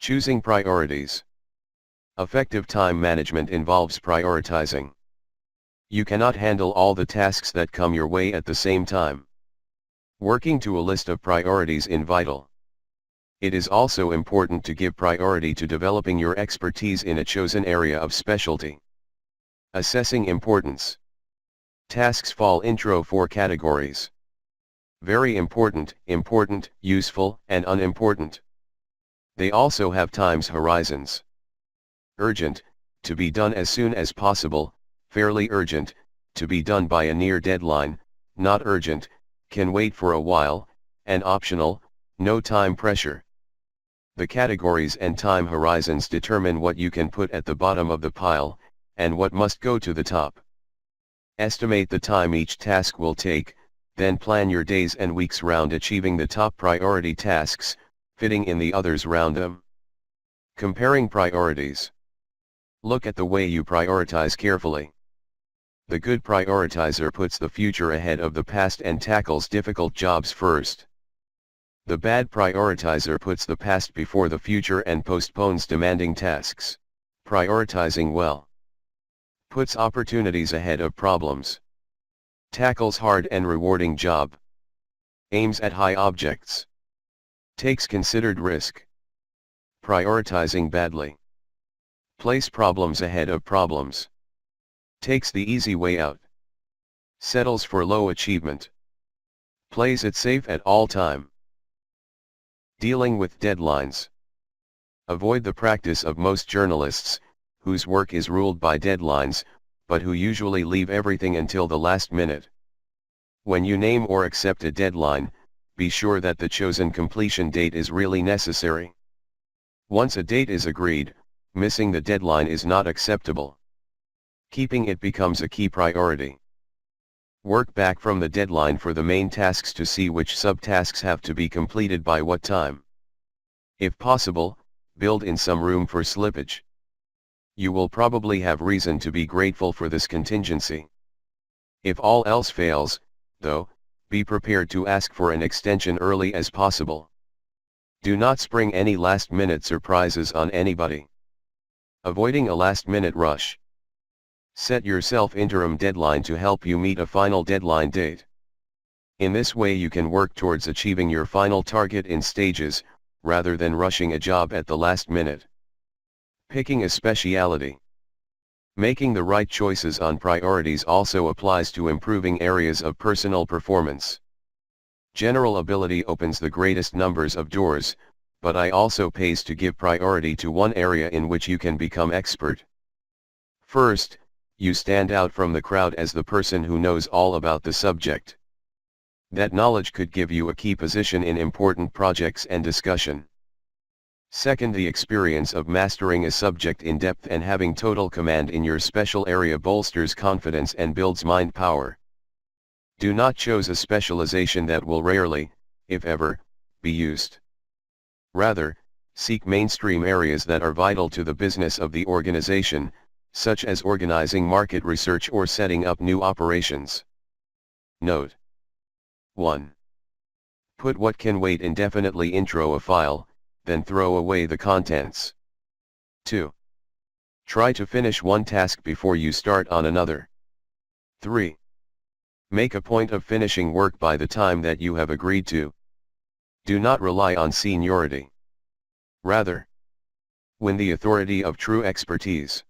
Choosing priorities. Effective time management involves prioritizing. You cannot handle all the tasks that come your way at the same time. Working to a list of priorities is vital. It is also important to give priority to developing your expertise in a chosen area of specialty. Assessing importance. Tasks fall into 4 categories. Very important, important, useful, and unimportant. They also have times horizons. Urgent, to be done as soon as possible, fairly urgent, to be done by a near deadline, not urgent, can wait for a while, and optional, no time pressure. The categories and time horizons determine what you can put at the bottom of the pile, and what must go to the top. Estimate the time each task will take, then plan your days and weeks round achieving the top priority tasks, fitting in the others round them. Comparing priorities. Look at the way you prioritize carefully. The good prioritizer puts the future ahead of the past and tackles difficult jobs first. The bad prioritizer puts the past before the future and postpones demanding tasks. Prioritizing well. Puts opportunities ahead of problems. Tackles hard and rewarding job. Aims at high objects. Takes considered risk. Prioritizing badly. Place problems ahead of problems. Takes the easy way out. Settles for low achievement. Plays it safe at all time. Dealing with deadlines. Avoid the practice of most journalists, whose work is ruled by deadlines, but who usually leave everything until the last minute. When you name or accept a deadline, be sure that the chosen completion date is really necessary. Once a date is agreed, missing the deadline is not acceptable. Keeping it becomes a key priority. Work back from the deadline for the main tasks to see which subtasks have to be completed by what time. If possible, build in some room for slippage. You will probably have reason to be grateful for this contingency. If all else fails, though, be prepared to ask for an extension early as possible. Do not spring any last-minute surprises on anybody. Avoiding a last-minute rush. Set yourself interim deadline to help you meet a final deadline date. In this way you can work towards achieving your final target in stages, rather than rushing a job at the last minute. Picking a specialty. Making the right choices on priorities also applies to improving areas of personal performance. General ability opens the greatest numbers of doors, but it also pays to give priority to one area in which you can become expert. First, you stand out from the crowd as the person who knows all about the subject. That knowledge could give you a key position in important projects and discussion. Second, the experience of mastering a subject in depth and having total command in your special area bolsters confidence and builds mind power. Do not choose a specialization that will rarely, if ever, be used. Rather, seek mainstream areas that are vital to the business of the organization, such as organizing market research or setting up new operations. Note: 1. Put what can wait indefinitely into a file, then throw away the contents. 2. Try to finish one task before you start on another. 3. Make a point of finishing work by the time that you have agreed to. Do not rely on seniority. Rather, win the authority of true expertise.